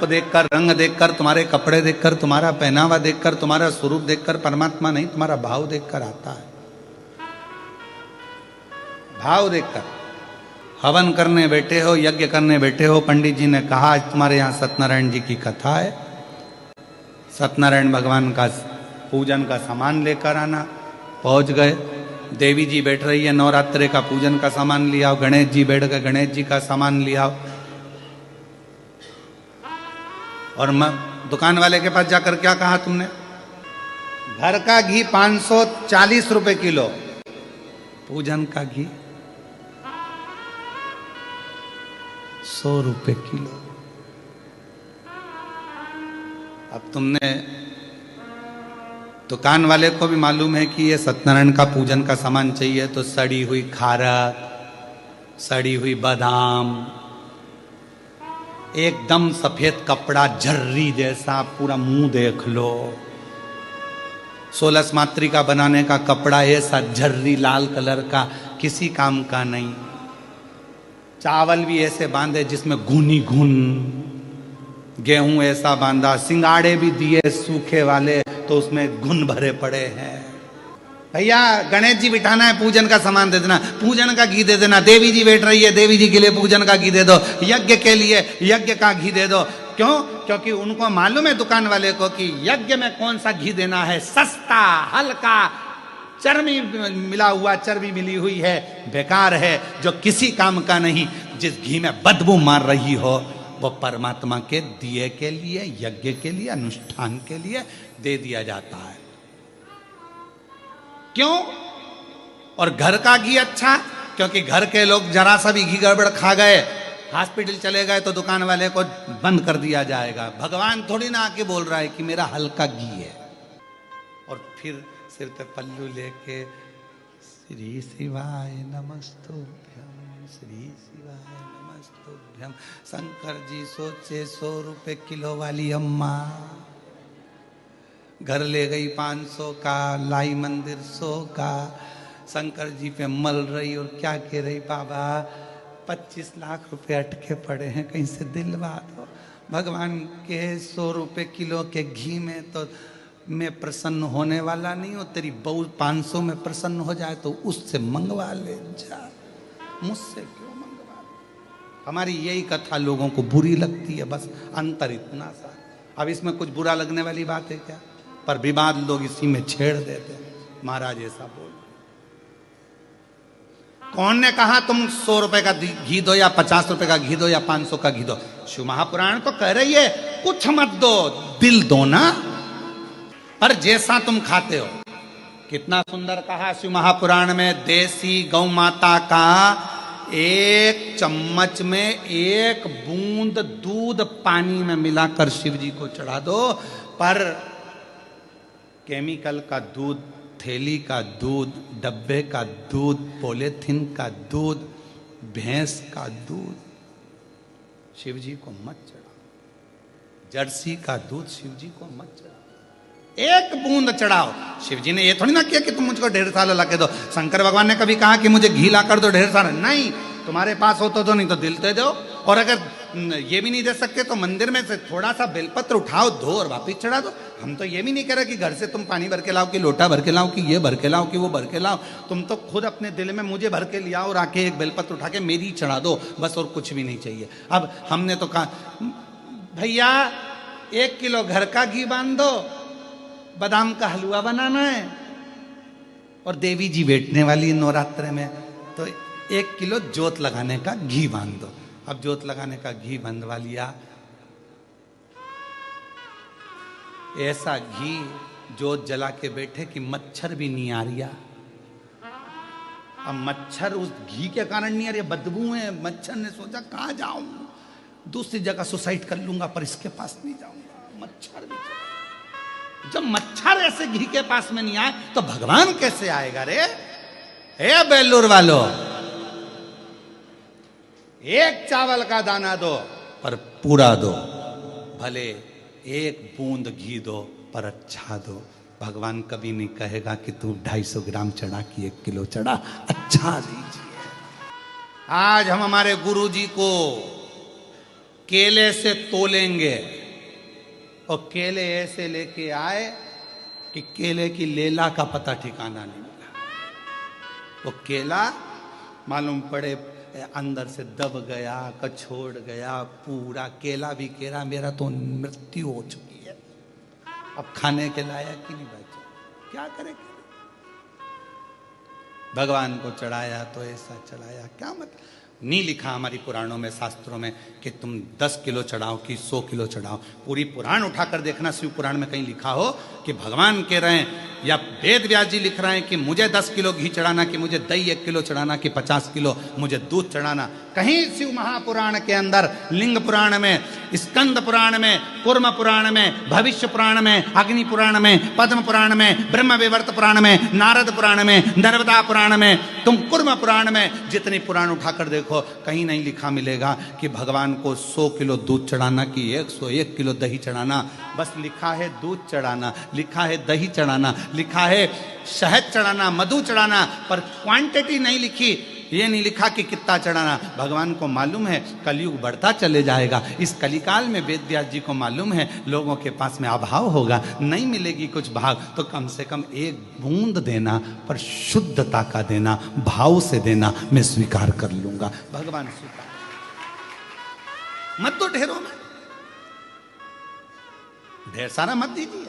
देखकर, रंग देखकर, तुम्हारे कपड़े देखकर, तुम्हारा पहनावा देखकर, तुम्हारा स्वरूप देखकर परमात्मा नहीं, तुम्हारा भाव देखकर आता है। भाव देखकर। हवन करने बैठे हो, यज्ञ करने बैठे हो, पंडित जी ने कहा आज तुम्हारे यहाँ सत्यनारायण जी की कथा है, सत्यनारायण भगवान का पूजन का सामान लेकर आना। पहुंच गए, देवी जी बैठ रही है, नवरात्रे का पूजन का सामान लिया आओ। गणेश जी बैठ गए, गणेश जी का सामान लिया आओ। और दुकान वाले के पास जाकर क्या कहा तुमने? घर का घी 540 रुपए किलो, पूजन का घी 100 रुपए किलो। अब तुमने, दुकान वाले को भी मालूम है कि ये सत्यनारायण का पूजन का सामान चाहिए, तो सड़ी हुई खारक, सड़ी हुई बादाम, एकदम सफेद कपड़ा झर्री जैसा, पूरा मुंह देख लो। 16 मातृ का बनाने का कपड़ा ऐसा झर्री लाल कलर का, किसी काम का नहीं। चावल भी ऐसे बांधे जिसमें घुनी घुन, गेहूं ऐसा बांधा, सिंगाड़े भी दिए सूखे वाले तो उसमें घुन भरे पड़े हैं। भैया गणेश जी बिठाना है, पूजन का सामान दे देना, पूजन का घी दे देना। देवी जी बैठ रही है, देवी जी के लिए पूजन का घी दे दो। यज्ञ के लिए यज्ञ का घी दे दो। क्यों? क्योंकि उनको मालूम है दुकान वाले को कि यज्ञ में कौन सा घी देना है, सस्ता, हल्का, चर्बी मिला हुआ, चर्बी मिली हुई है, बेकार है, जो किसी काम का नहीं। जिस घी में बदबू मार रही हो वो परमात्मा के दिए के लिए, यज्ञ के लिए, अनुष्ठान के लिए दे दिया जाता है। क्यों? और घर का घी अच्छा, क्योंकि घर के लोग जरा सा भी घी गड़बड़ खा गए, हॉस्पिटल चले गए तो दुकान वाले को बंद कर दिया जाएगा। भगवान थोड़ी ना आके बोल रहा है कि मेरा हल्का घी है। और फिर सिर पे पल्लू लेके श्री शिवाय नमस्तुभ्यम, श्री शिवाय नमस्तुभ्यम। शंकर जी सोचे 100 रुपए किलो वाली अम्मा घर ले गई 500 का, लाई मंदिर 100 का। शंकर जी पे मल रही और क्या कह रही, बाबा 25 लाख रुपए अटके पड़े हैं, कहीं से दिलवा दो। भगवान के 100 रुपए किलो के घी में तो मैं प्रसन्न होने वाला नहीं हूँ। तेरी बहू 500 में प्रसन्न हो जाए तो उससे मंगवा ले जा, मुझसे क्यों मंगवा ले? हमारी यही कथा लोगों को बुरी लगती है, बस अंतर इतना सा। अब इसमें कुछ बुरा लगने वाली बात है क्या? पर विवाद लोग इसी में छेड़ देते हैं। महाराज ऐसा बोल, कौन ने कहा तुम 100 रुपए का घी दो या 50 रुपए का घी दो या 500 का घी दो? शिव महापुराण तो कह रही है कुछ मत दो, दिल दो ना, पर जैसा तुम खाते हो। कितना सुंदर कहा शिव महापुराण में, देसी गौ माता का 1 चम्मच में 1 बूंद दूध पानी में मिलाकर शिव जी को चढ़ा दो। पर केमिकल का दूध, थैली का दूध, डब्बे का दूध, पॉलीथिन का दूध, भैंस का दूध शिव जी को मत चढ़ाओ। जर्सी का दूध शिव जी को मत चढ़ाओ, 1 बूंद चढ़ाओ। शिव जी ने ये थोड़ी ना किया कि तुम मुझको ढेर सारा ला के दो। शंकर भगवान ने कभी कहा कि मुझे घी ला कर दो ढेर सारा? नहीं, तुम्हारे पास हो तो दो, नहीं तो दिल दे दो। और अगर ये भी नहीं दे सकते तो मंदिर में से थोड़ा सा बेलपत्र उठाओ, धो और वापिस चढ़ा दो। हम तो ये भी नहीं कह रहे कि घर से तुम पानी भर के लाओ, कि लोटा भर के लाओ, कि ये भर के लाओ, कि वो भर के लाओ। तुम तो खुद अपने दिल में मुझे भर के लियाओ और आके एक बेलपत्र उठा के मेरी चढ़ा दो, बस, और कुछ भी नहीं चाहिए। अब हमने तो कहा भैया 1 किलो घर का घी बांध दो, बादाम का हलवा बनाना है, और देवी जी बैठने वाली नवरात्रे में, तो 1 किलो जोत लगाने का घी बांध दो। अब जोत लगाने का घी बंधवा लिया, ऐसा घी जोत जला के बैठे कि मच्छर भी नहीं आ रहा। अब मच्छर उस घी के कारण नहीं आ रही, बदबू है। मच्छर ने सोचा कहाँ जाऊं, दूसरी जगह सुसाइड कर लूंगा, पर इसके पास नहीं जाऊंगा। मच्छर भी जब मच्छर ऐसे घी के पास में नहीं आए तो भगवान कैसे आएगा रे? हे बेलूर वालों, 1 चावल का दाना दो पर पूरा दो, भले 1 बूंद घी दो पर अच्छा दो। भगवान कभी नहीं कहेगा कि तू 250 ग्राम चढ़ा कि 1 किलो चढ़ा, अच्छा दीजिए। आज हम हमारे गुरु जी को केले से तोलेंगे और केले ऐसे लेके आए कि केले की लेला का पता ठिकाना नहीं मिला। वो केला मालूम पड़े अंदर से दब गया, कछोड़ गया, पूरा केला भी केला, मेरा तो मृत्यु हो चुकी है, अब खाने के लायक ही नहीं बचा, क्या करें। भगवान को चढ़ाया तो ऐसा चढ़ाया, क्या मतलब। नहीं लिखा हमारी पुराणों में, शास्त्रों में कि तुम 10 किलो चढ़ाओ कि 100 किलो चढ़ाओ। पूरी पुराण उठाकर देखना, शिव पुराण में कहीं लिखा हो कि भगवान कह रहे हैं या वेद व्यास जी लिख रहे हैं कि मुझे 10 किलो घी चढ़ाना, कि मुझे दही 1 किलो चढ़ाना, कि 50 किलो मुझे दूध चढ़ाना। कहीं शिव महापुराण के अंदर, लिंग पुराण में, स्कंद पुराण में, कूर्म पुराण में, भविष्य पुराण में, अग्नि पुराण में, पद्म पुराण में, ब्रह्म विवर्त पुराण में, नारद पुराण में, नर्मदा पुराण में, तुम कूर्म पुराण में जितनी पुराण उठाकर देखो, कहीं नहीं लिखा मिलेगा कि भगवान को 100 किलो दूध चढ़ाना कि 101 किलो दही चढ़ाना। बस लिखा है दूध चढ़ाना, लिखा है दही चढ़ाना, लिखा है शहद चढ़ाना, मधु चढ़ाना, पर क्वांटिटी नहीं लिखी। ये नहीं लिखा कि कितना चढ़ाना। भगवान को मालूम है कलयुग बढ़ता चले जाएगा, इस कलिकाल में वेद व्यास जी को मालूम है लोगों के पास में अभाव होगा, नहीं मिलेगी कुछ भाग, तो कम से कम एक बूंद देना, पर शुद्धता का देना, भाव से देना, मैं स्वीकार कर लूंगा। भगवान स्वीकार मत तो ढेरों में ढेर सारा मत दीजिए।